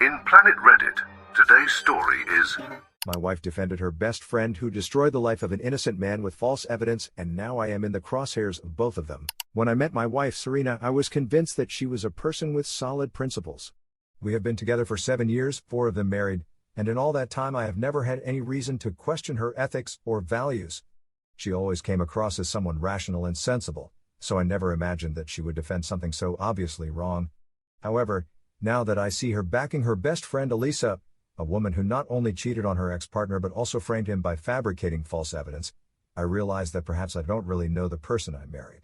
In Planet Reddit, today's story is... My wife defended her best friend who destroyed the life of an innocent man with false evidence, and now I am in the crosshairs of both of them. When I met my wife Serena, I was convinced that she was a person with solid principles. We have been together for 7 years, 4 of them married, and in all that time I have never had any reason to question her ethics or values. She always came across as someone rational and sensible, so I never imagined that she would defend something so obviously wrong. However, now that I see her backing her best friend Elisa, a woman who not only cheated on her ex-partner but also framed him by fabricating false evidence, I realize that perhaps I don't really know the person I married.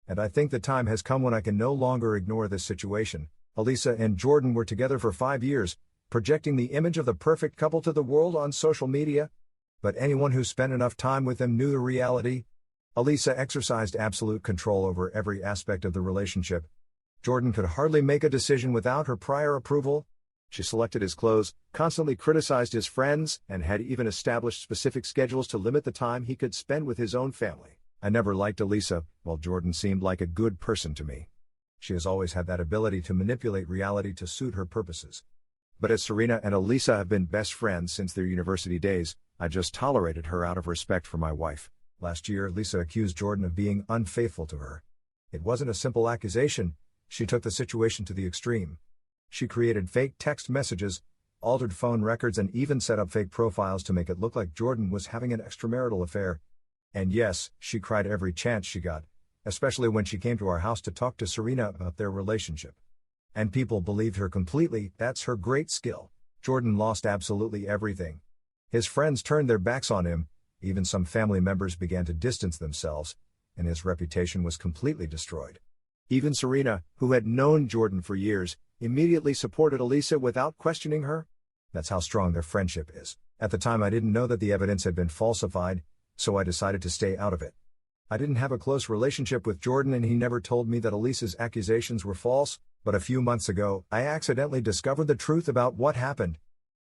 And I think the time has come when I can no longer ignore this situation. Elisa and Jordan were together for 5 years, projecting the image of the perfect couple to the world on social media. But anyone who spent enough time with them knew the reality. Elisa exercised absolute control over every aspect of the relationship. Jordan could hardly make a decision without her prior approval. She selected his clothes, constantly criticized his friends, and had even established specific schedules to limit the time he could spend with his own family. I never liked Elisa, while Jordan seemed like a good person to me. She has always had that ability to manipulate reality to suit her purposes. But as Serena and Elisa have been best friends since their university days, I just tolerated her out of respect for my wife. Last year, Elisa accused Jordan of being unfaithful to her. It wasn't a simple accusation. She took the situation to the extreme. She created fake text messages, altered phone records, and even set up fake profiles to make it look like Jordan was having an extramarital affair. And yes, she cried every chance she got, especially when she came to our house to talk to Serena about their relationship. And people believed her completely. That's her great skill. Jordan lost absolutely everything. His friends turned their backs on him, even some family members began to distance themselves, and his reputation was completely destroyed. Even Serena, who had known Jordan for years, immediately supported Elisa without questioning her. That's how strong their friendship is. At the time I didn't know that the evidence had been falsified, so I decided to stay out of it. I didn't have a close relationship with Jordan and he never told me that Elisa's accusations were false, but a few months ago, I accidentally discovered the truth about what happened.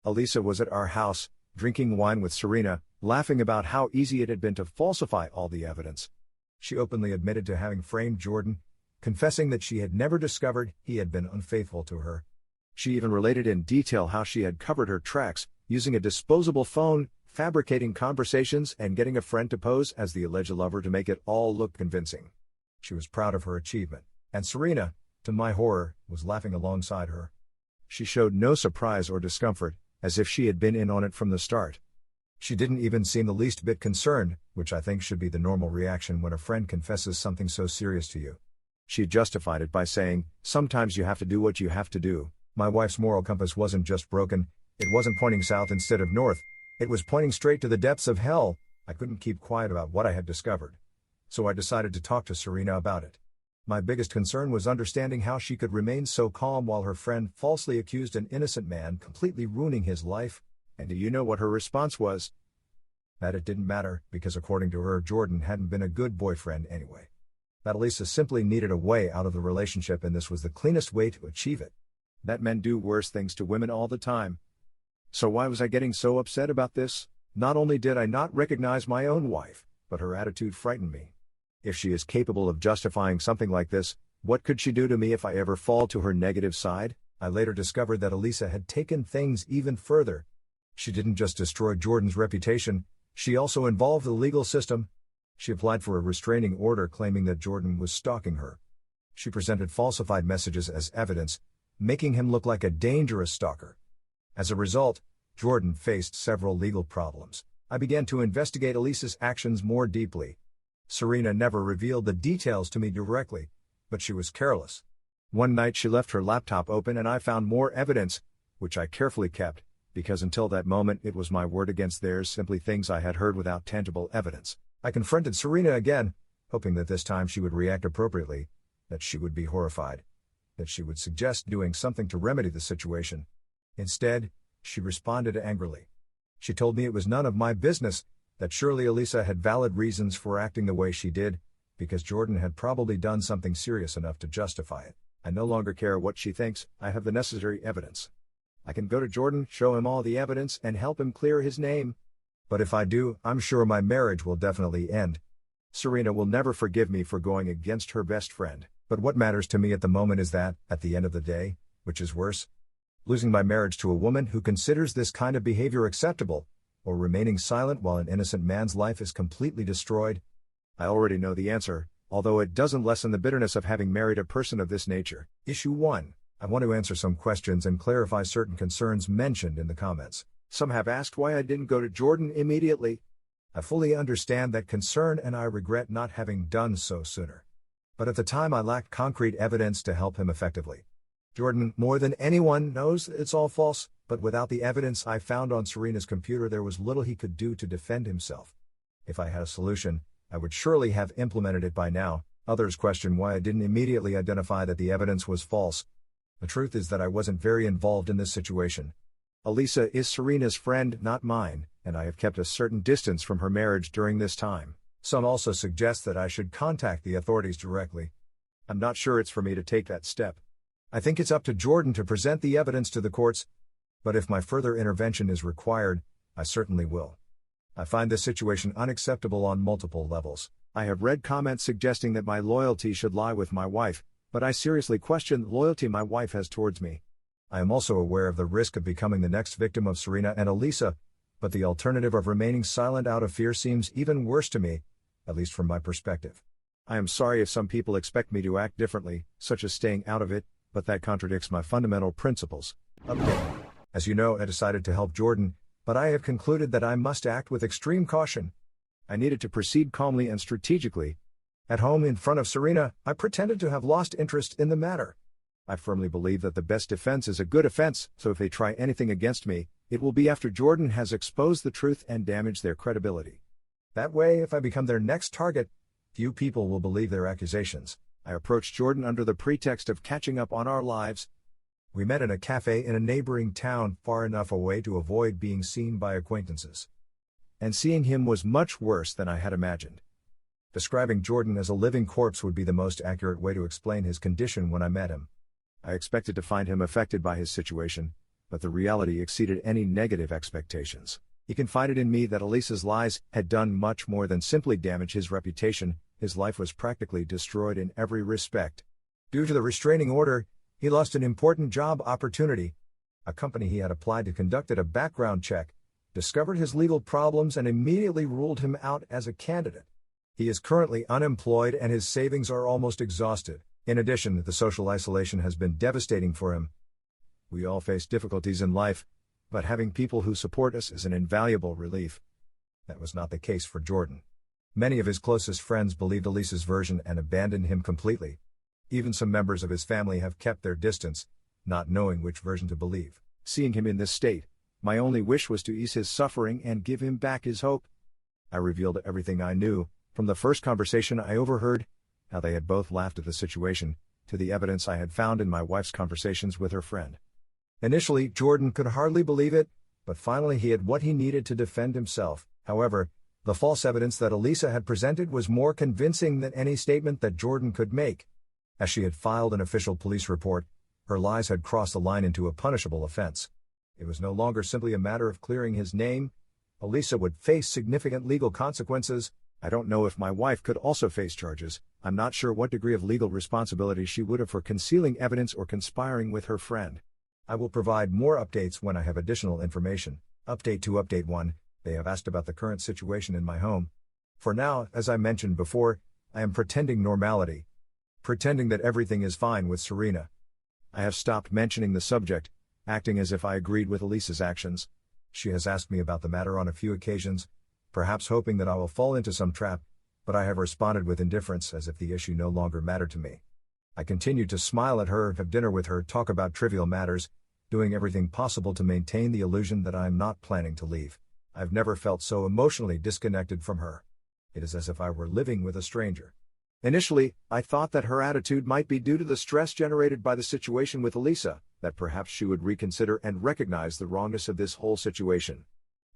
Elisa was at our house, drinking wine with Serena, laughing about how easy it had been to falsify all the evidence. She openly admitted to having framed Jordan, confessing that she had never discovered he had been unfaithful to her. She even related in detail how she had covered her tracks, using a disposable phone, fabricating conversations, and getting a friend to pose as the alleged lover to make it all look convincing. She was proud of her achievement, and Serena, to my horror, was laughing alongside her. She showed no surprise or discomfort, as if she had been in on it from the start. She didn't even seem the least bit concerned, which I think should be the normal reaction when a friend confesses something so serious to you. She justified it by saying, "Sometimes you have to do what you have to do." My wife's moral compass wasn't just broken, it wasn't pointing south instead of north, it was pointing straight to the depths of hell. I couldn't keep quiet about what I had discovered. So I decided to talk to Serena about it. My biggest concern was understanding how she could remain so calm while her friend falsely accused an innocent man, completely ruining his life. And do you know what her response was? That it didn't matter, because according to her, Jordan hadn't been a good boyfriend anyway. That Elisa simply needed a way out of the relationship, and this was the cleanest way to achieve it. That men do worse things to women all the time. So why was I getting so upset about this? Not only did I not recognize my own wife, but her attitude frightened me. If she is capable of justifying something like this, what could she do to me if I ever fall to her negative side? I later discovered that Elisa had taken things even further. She didn't just destroy Jordan's reputation, she also involved the legal system. She applied for a restraining order claiming that Jordan was stalking her. She presented falsified messages as evidence, making him look like a dangerous stalker. As a result, Jordan faced several legal problems. I began to investigate Elisa's actions more deeply. Serena never revealed the details to me directly, but she was careless. One night she left her laptop open and I found more evidence, which I carefully kept, because until that moment it was my word against theirs, simply things I had heard without tangible evidence. I confronted Serena again, hoping that this time she would react appropriately, that she would be horrified, that she would suggest doing something to remedy the situation. Instead, she responded angrily. She told me it was none of my business, that surely Elisa had valid reasons for acting the way she did, because Jordan had probably done something serious enough to justify it. I no longer care what she thinks, I have the necessary evidence. I can go to Jordan, show him all the evidence, and help him clear his name. But if I do, I'm sure my marriage will definitely end. Serena will never forgive me for going against her best friend. But what matters to me at the moment is that, at the end of the day, which is worse, Losing my marriage to a woman who considers this kind of behavior acceptable, or remaining silent while an innocent man's life is completely destroyed? I already know the answer, although it doesn't lessen the bitterness of having married a person of this nature. Issue 1. I want to answer some questions and clarify certain concerns mentioned in the comments. Some have asked why I didn't go to Jordan immediately. I fully understand that concern and I regret not having done so sooner. But at the time I lacked concrete evidence to help him effectively. Jordan, more than anyone, knows it's all false, but without the evidence I found on Serena's computer there was little he could do to defend himself. If I had a solution, I would surely have implemented it by now. Others question why I didn't immediately identify that the evidence was false. The truth is that I wasn't very involved in this situation. Elisa is Serena's friend, not mine, and I have kept a certain distance from her marriage during this time. Some also suggest that I should contact the authorities directly. I'm not sure it's for me to take that step. I think it's up to Jordan to present the evidence to the courts, but if my further intervention is required, I certainly will. I find this situation unacceptable on multiple levels. I have read comments suggesting that my loyalty should lie with my wife, but I seriously question the loyalty my wife has towards me. I am also aware of the risk of becoming the next victim of Serena and Elisa, but the alternative of remaining silent out of fear seems even worse to me, at least from my perspective. I am sorry if some people expect me to act differently, such as staying out of it, but that contradicts my fundamental principles. Update. As you know, I decided to help Jordan, but I have concluded that I must act with extreme caution. I needed to proceed calmly and strategically. At home in front of Serena, I pretended to have lost interest in the matter. I firmly believe that the best defense is a good offense, so if they try anything against me, it will be after Jordan has exposed the truth and damaged their credibility. That way, if I become their next target, few people will believe their accusations. I approached Jordan under the pretext of catching up on our lives. We met in a cafe in a neighboring town far enough away to avoid being seen by acquaintances. And seeing him was much worse than I had imagined. Describing Jordan as a living corpse would be the most accurate way to explain his condition when I met him. I expected to find him affected by his situation, but the reality exceeded any negative expectations. He confided in me that Elisa's lies had done much more than simply damage his reputation. His life was practically destroyed in every respect. Due to the restraining order, he lost an important job opportunity. A company he had applied to conducted a background check, discovered his legal problems and immediately ruled him out as a candidate. He is currently unemployed and his savings are almost exhausted. In addition, the social isolation has been devastating for him. We all face difficulties in life, but having people who support us is an invaluable relief. That was not the case for Jordan. Many of his closest friends believed Elisa's version and abandoned him completely. Even some members of his family have kept their distance, not knowing which version to believe. Seeing him in this state, my only wish was to ease his suffering and give him back his hope. I revealed everything I knew, from the first conversation I overheard, how they had both laughed at the situation, to the evidence I had found in my wife's conversations with her friend. Initially, Jordan could hardly believe it, but finally he had what he needed to defend himself. However, the false evidence that Elisa had presented was more convincing than any statement that Jordan could make. As she had filed an official police report, her lies had crossed the line into a punishable offense. It was no longer simply a matter of clearing his name. Elisa would face significant legal consequences. I don't know if my wife could also face charges. I'm not sure what degree of legal responsibility she would have for concealing evidence or conspiring with her friend. I will provide more updates when I have additional information. Update 2. Update 1. They have asked about the current situation in my home. For now, as I mentioned before, I am pretending normality. Pretending that everything is fine with Serena. I have stopped mentioning the subject, acting as if I agreed with Elisa's actions. She has asked me about the matter on a few occasions, perhaps hoping that I will fall into some trap, but I have responded with indifference as if the issue no longer mattered to me. I continue to smile at her, have dinner with her, talk about trivial matters, doing everything possible to maintain the illusion that I am not planning to leave. I've never felt so emotionally disconnected from her. It is as if I were living with a stranger. Initially, I thought that her attitude might be due to the stress generated by the situation with Elisa, that perhaps she would reconsider and recognize the wrongness of this whole situation.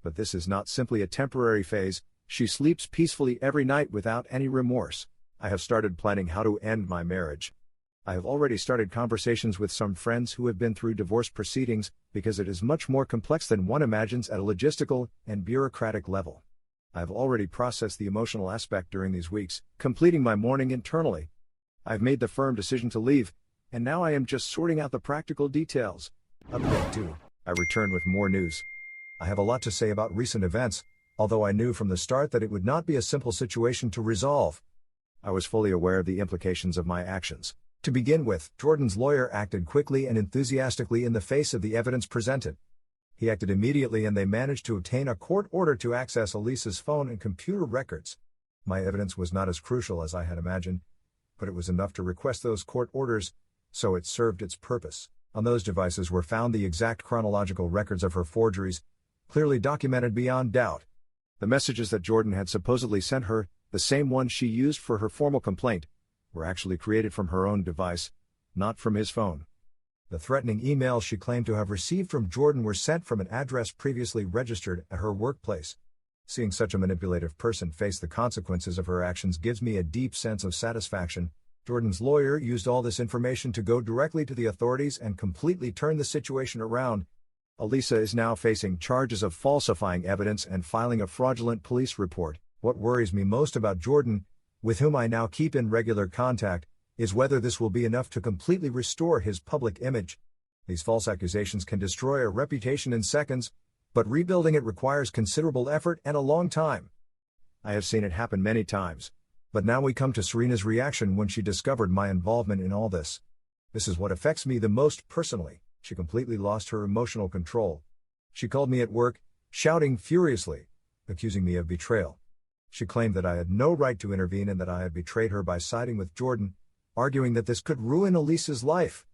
But this is not simply a temporary phase. She sleeps peacefully every night without any remorse. I have started planning how to end my marriage. I have already started conversations with some friends who have been through divorce proceedings, because it is much more complex than one imagines at a logistical and bureaucratic level. I have already processed the emotional aspect during these weeks, completing my mourning internally. I have made the firm decision to leave, and now I am just sorting out the practical details. Update 2. I return with more news. I have a lot to say about recent events, although I knew from the start that it would not be a simple situation to resolve. I was fully aware of the implications of my actions. To begin with, Jordan's lawyer acted quickly and enthusiastically in the face of the evidence presented. He acted immediately and they managed to obtain a court order to access Elisa's phone and computer records. My evidence was not as crucial as I had imagined, but it was enough to request those court orders, so it served its purpose. On those devices were found the exact chronological records of her forgeries, clearly documented beyond doubt. The messages that Jordan had supposedly sent her, the same ones she used for her formal complaint, were actually created from her own device, not from his phone. The threatening emails she claimed to have received from Jordan were sent from an address previously registered at her workplace. Seeing such a manipulative person face the consequences of her actions gives me a deep sense of satisfaction. Jordan's lawyer used all this information to go directly to the authorities and completely turn the situation around. Elisa is now facing charges of falsifying evidence and filing a fraudulent police report. What worries me most about Jordan, with whom I now keep in regular contact, is whether this will be enough to completely restore his public image. These false accusations can destroy a reputation in seconds, but rebuilding it requires considerable effort and a long time. I have seen it happen many times. But now we come to Serena's reaction when she discovered my involvement in all this. This is what affects me the most personally. She completely lost her emotional control. She called me at work, shouting furiously, accusing me of betrayal. She claimed that I had no right to intervene and that I had betrayed her by siding with Jordan, arguing that this could ruin Elisa's life.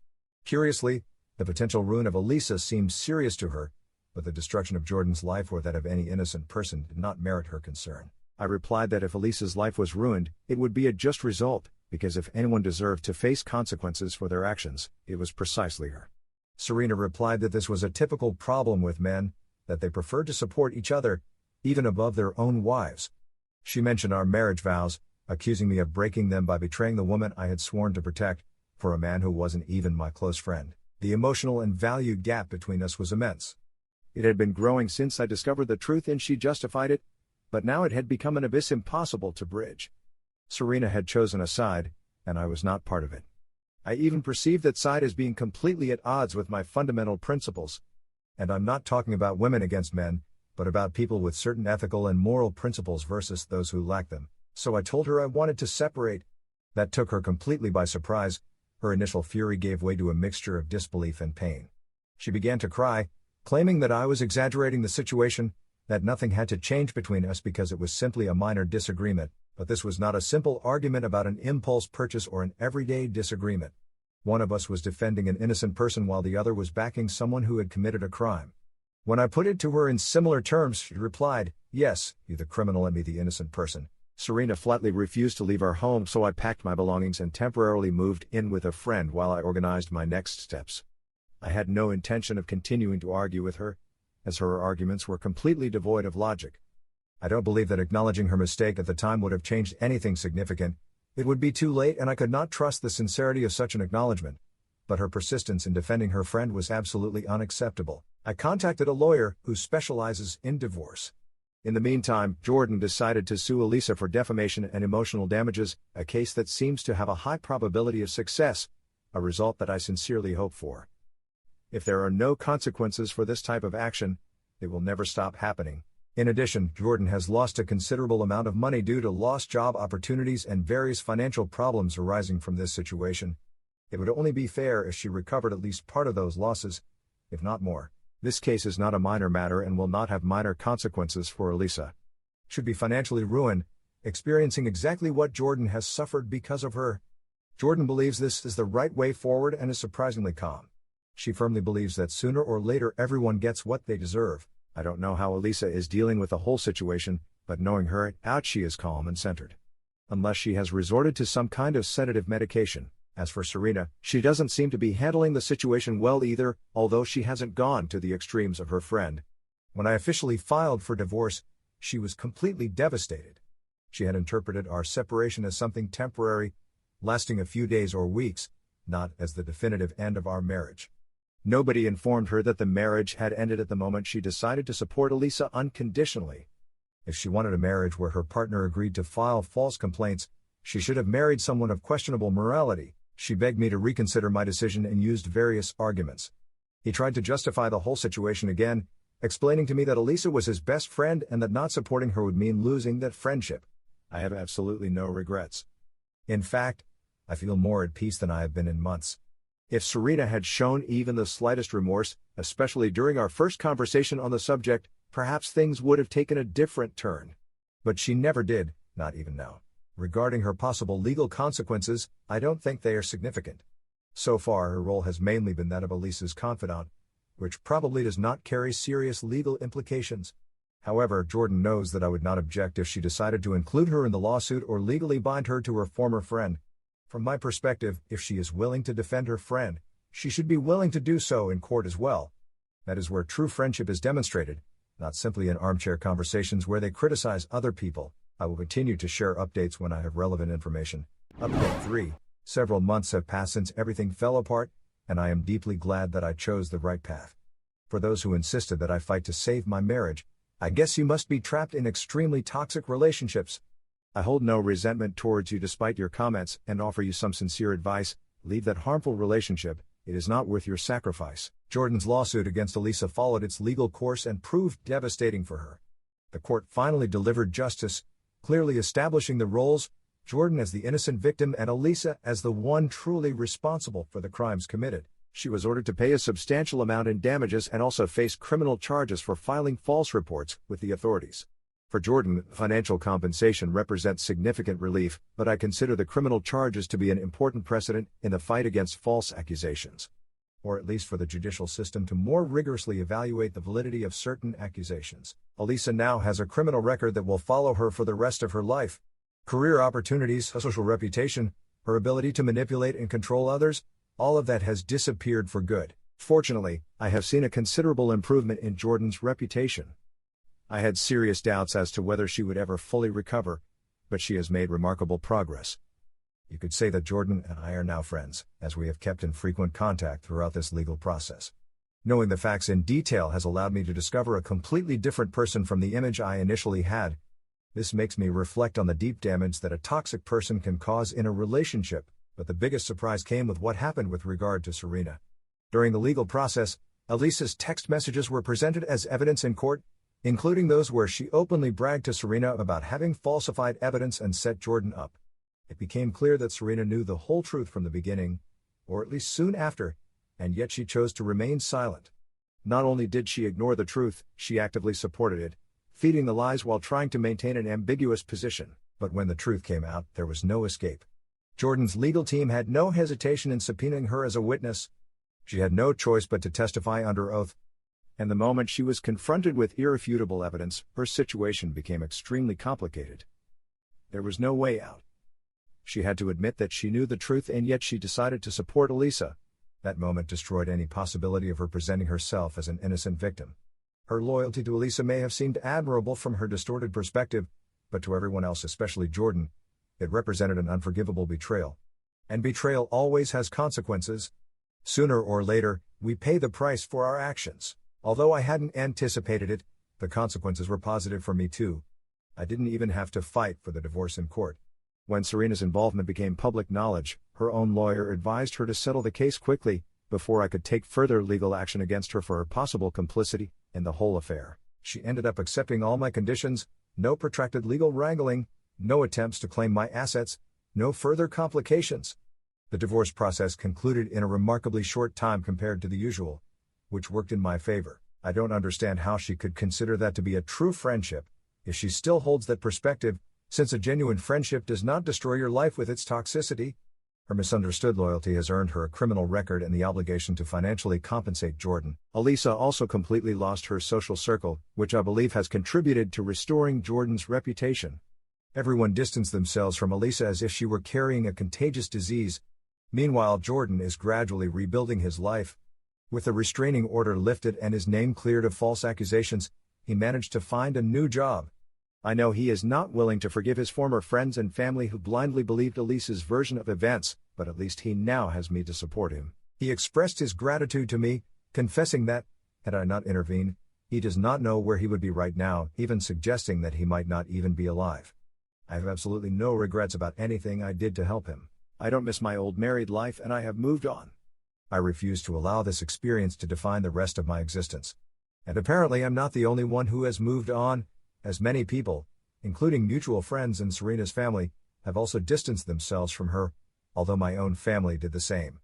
Curiously, the potential ruin of Elisa seemed serious to her, but the destruction of Jordan's life or that of any innocent person did not merit her concern. I replied that if Elisa's life was ruined, it would be a just result, because if anyone deserved to face consequences for their actions, it was precisely her. Serena replied that this was a typical problem with men, that they preferred to support each other, even above their own wives. She mentioned our marriage vows, accusing me of breaking them by betraying the woman I had sworn to protect, for a man who wasn't even my close friend. The emotional and value gap between us was immense. It had been growing since I discovered the truth and she justified it, but now it had become an abyss impossible to bridge. Serena had chosen a side, and I was not part of it. I even perceived that side as being completely at odds with my fundamental principles. And I'm not talking about women against men, but about people with certain ethical and moral principles versus those who lack them. So I told her I wanted to separate. That took her completely by surprise. Her initial fury gave way to a mixture of disbelief and pain. She began to cry, claiming that I was exaggerating the situation, that nothing had to change between us because it was simply a minor disagreement, but this was not a simple argument about an impulse purchase or an everyday disagreement. One of us was defending an innocent person while the other was backing someone who had committed a crime. When I put it to her in similar terms, she replied, "Yes, you the criminal and me the innocent person." Serena flatly refused to leave our home, so I packed my belongings and temporarily moved in with a friend while I organized my next steps. I had no intention of continuing to argue with her, as her arguments were completely devoid of logic. I don't believe that acknowledging her mistake at the time would have changed anything significant. It would be too late and I could not trust the sincerity of such an acknowledgement. But her persistence in defending her friend was absolutely unacceptable. I contacted a lawyer who specializes in divorce. In the meantime, Jordan decided to sue Elisa for defamation and emotional damages, a case that seems to have a high probability of success, a result that I sincerely hope for. If there are no consequences for this type of action, it will never stop happening. In addition, Jordan has lost a considerable amount of money due to lost job opportunities and various financial problems arising from this situation. It would only be fair if she recovered at least part of those losses, if not more. This case is not a minor matter and will not have minor consequences for Elisa. Should be financially ruined, experiencing exactly what Jordan has suffered because of her. Jordan believes this is the right way forward and is surprisingly calm. She firmly believes that sooner or later everyone gets what they deserve. I don't know how Elisa is dealing with the whole situation, but knowing her out, she is calm and centered. Unless she has resorted to some kind of sedative medication. As for Serena, she doesn't seem to be handling the situation well either, although she hasn't gone to the extremes of her friend. When I officially filed for divorce, she was completely devastated. She had interpreted our separation as something temporary, lasting a few days or weeks, not as the definitive end of our marriage. Nobody informed her that the marriage had ended at the moment she decided to support Elisa unconditionally. If she wanted a marriage where her partner agreed to file false complaints, she should have married someone of questionable morality. She begged me to reconsider my decision and used various arguments. He tried to justify the whole situation again, explaining to me that Elisa was his best friend and that not supporting her would mean losing that friendship. I have absolutely no regrets. In fact, I feel more at peace than I have been in months. If Serena had shown even the slightest remorse, especially during our first conversation on the subject, perhaps things would have taken a different turn. But she never did, not even now. Regarding her possible legal consequences, I don't think they are significant. So far, her role has mainly been that of Elisa's confidant, which probably does not carry serious legal implications. However, Jordan knows that I would not object if she decided to include her in the lawsuit or legally bind her to her former friend. From my perspective, if she is willing to defend her friend, she should be willing to do so in court as well. That is where true friendship is demonstrated, not simply in armchair conversations where they criticize other people. I will continue to share updates when I have relevant information. Update 3. Several months have passed since everything fell apart, and I am deeply glad that I chose the right path. For those who insisted that I fight to save my marriage, I guess you must be trapped in extremely toxic relationships. I hold no resentment towards you despite your comments and offer you some sincere advice: leave that harmful relationship, it is not worth your sacrifice. Jordan's lawsuit against Elisa followed its legal course and proved devastating for her. The court finally delivered justice, clearly establishing the roles, Jordan as the innocent victim and Elisa as the one truly responsible for the crimes committed. She was ordered to pay a substantial amount in damages and also faced criminal charges for filing false reports with the authorities. For Jordan, financial compensation represents significant relief, but I consider the criminal charges to be an important precedent in the fight against false accusations. Or at least for the judicial system to more rigorously evaluate the validity of certain accusations. Elisa now has a criminal record that will follow her for the rest of her life. Career opportunities, a social reputation, her ability to manipulate and control others, all of that has disappeared for good. Fortunately, I have seen a considerable improvement in Jordan's reputation. I had serious doubts as to whether she would ever fully recover, but she has made remarkable progress. You could say that Jordan and I are now friends, as we have kept in frequent contact throughout this legal process. Knowing the facts in detail has allowed me to discover a completely different person from the image I initially had. This makes me reflect on the deep damage that a toxic person can cause in a relationship, but the biggest surprise came with what happened with regard to Serena. During the legal process, Elisa's text messages were presented as evidence in court, including those where she openly bragged to Serena about having falsified evidence and set Jordan up. It became clear that Serena knew the whole truth from the beginning, or at least soon after, and yet she chose to remain silent. Not only did she ignore the truth, she actively supported it, feeding the lies while trying to maintain an ambiguous position. But when the truth came out, there was no escape. Jordan's legal team had no hesitation in subpoenaing her as a witness. She had no choice but to testify under oath. And the moment she was confronted with irrefutable evidence, her situation became extremely complicated. There was no way out. She had to admit that she knew the truth, and yet she decided to support Elisa. That moment destroyed any possibility of her presenting herself as an innocent victim. Her loyalty to Elisa may have seemed admirable from her distorted perspective, but to everyone else, especially Jordan, it represented an unforgivable betrayal. And betrayal always has consequences. Sooner or later, we pay the price for our actions. Although I hadn't anticipated it, the consequences were positive for me too. I didn't even have to fight for the divorce in court. When Serena's involvement became public knowledge, her own lawyer advised her to settle the case quickly, before I could take further legal action against her for her possible complicity in the whole affair. She ended up accepting all my conditions: no protracted legal wrangling, no attempts to claim my assets, no further complications. The divorce process concluded in a remarkably short time compared to the usual, which worked in my favor. I don't understand how she could consider that to be a true friendship, if she still holds that perspective, since a genuine friendship does not destroy your life with its toxicity. Her misunderstood loyalty has earned her a criminal record and the obligation to financially compensate Jordan. Elisa also completely lost her social circle, which I believe has contributed to restoring Jordan's reputation. Everyone distanced themselves from Elisa as if she were carrying a contagious disease. Meanwhile, Jordan is gradually rebuilding his life. With the restraining order lifted and his name cleared of false accusations, he managed to find a new job. I know he is not willing to forgive his former friends and family who blindly believed Elisa's version of events, but at least he now has me to support him. He expressed his gratitude to me, confessing that, had I not intervened, he does not know where he would be right now, even suggesting that he might not even be alive. I have absolutely no regrets about anything I did to help him. I don't miss my old married life, and I have moved on. I refuse to allow this experience to define the rest of my existence. And apparently I'm not the only one who has moved on, as many people, including mutual friends and Serena's family, have also distanced themselves from her, although my own family did the same.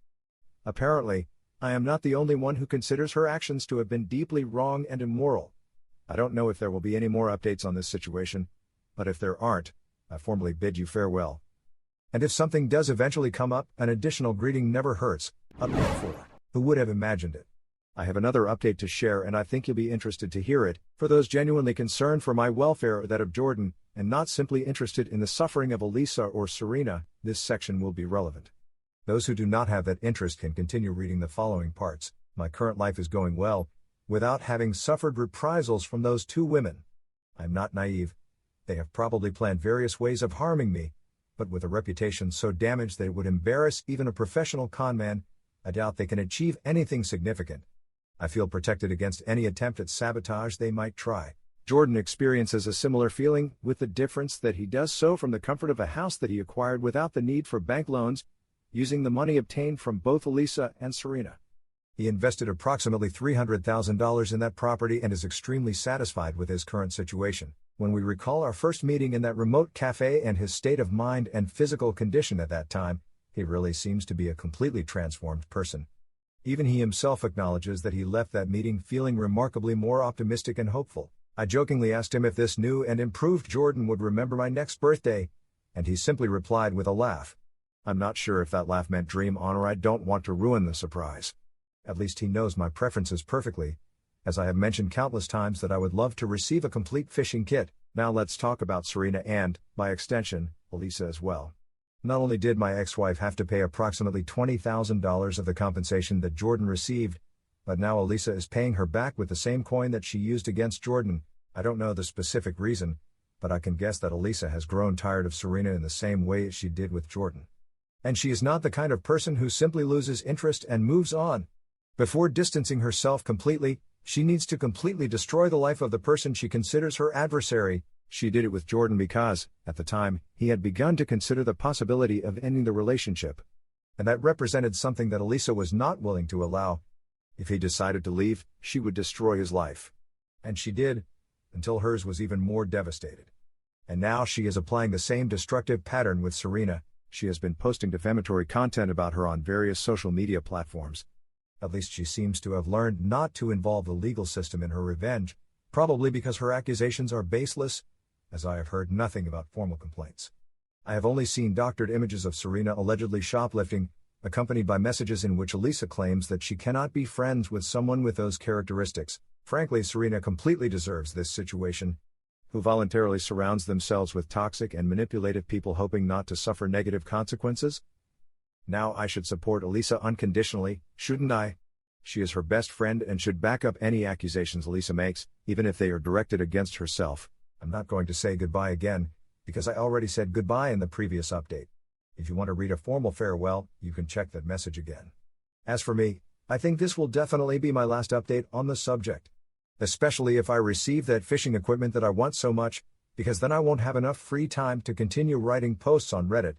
Apparently, I am not the only one who considers her actions to have been deeply wrong and immoral. I don't know if there will be any more updates on this situation, but if there aren't, I formally bid you farewell. And if something does eventually come up, an additional greeting never hurts. Update 4. Who would have imagined it? I have another update to share and I think you'll be interested to hear it, for those genuinely concerned for my welfare or that of Jordan, and not simply interested in the suffering of Elisa or Serena, this section will be relevant. Those who do not have that interest can continue reading the following parts. My current life is going well, without having suffered reprisals from those two women. I am not naive. They have probably planned various ways of harming me, but with a reputation so damaged that it would embarrass even a professional conman, I doubt they can achieve anything significant. I feel protected against any attempt at sabotage they might try. Jordan experiences a similar feeling, with the difference that he does so from the comfort of a house that he acquired without the need for bank loans, using the money obtained from both Elisa and Serena. He invested approximately $300,000 in that property and is extremely satisfied with his current situation. When we recall our first meeting in that remote cafe and his state of mind and physical condition at that time, he really seems to be a completely transformed person. Even he himself acknowledges that he left that meeting feeling remarkably more optimistic and hopeful. I jokingly asked him if this new and improved Jordan would remember my next birthday, and he simply replied with a laugh. I'm not sure if that laugh meant dream on or I don't want to ruin the surprise. At least he knows my preferences perfectly, as I have mentioned countless times that I would love to receive a complete fishing kit. Now let's talk about Serena and, by extension, Elisa as well. Not only did my ex-wife have to pay approximately $20,000 of the compensation that Jordan received, but now Elisa is paying her back with the same coin that she used against Jordan. I don't know the specific reason, but I can guess that Elisa has grown tired of Serena in the same way as she did with Jordan. And she is not the kind of person who simply loses interest and moves on. Before distancing herself completely, she needs to completely destroy the life of the person she considers her adversary. She did it with Jordan because, at the time, he had begun to consider the possibility of ending the relationship. And that represented something that Elisa was not willing to allow. If he decided to leave, she would destroy his life. And she did, until hers was even more devastated. And now she is applying the same destructive pattern with Serena. She has been posting defamatory content about her on various social media platforms. At least she seems to have learned not to involve the legal system in her revenge, probably because her accusations are baseless, as I have heard nothing about formal complaints. I have only seen doctored images of Serena allegedly shoplifting, accompanied by messages in which Elisa claims that she cannot be friends with someone with those characteristics. Frankly, Serena completely deserves this situation. Who voluntarily surrounds themselves with toxic and manipulative people hoping not to suffer negative consequences? Now I should support Elisa unconditionally, shouldn't I? She is her best friend and should back up any accusations Elisa makes, even if they are directed against herself. I'm not going to say goodbye again, because I already said goodbye in the previous update. If you want to read a formal farewell, you can check that message again. As for me, I think this will definitely be my last update on the subject. Especially if I receive that fishing equipment that I want so much, because then I won't have enough free time to continue writing posts on Reddit,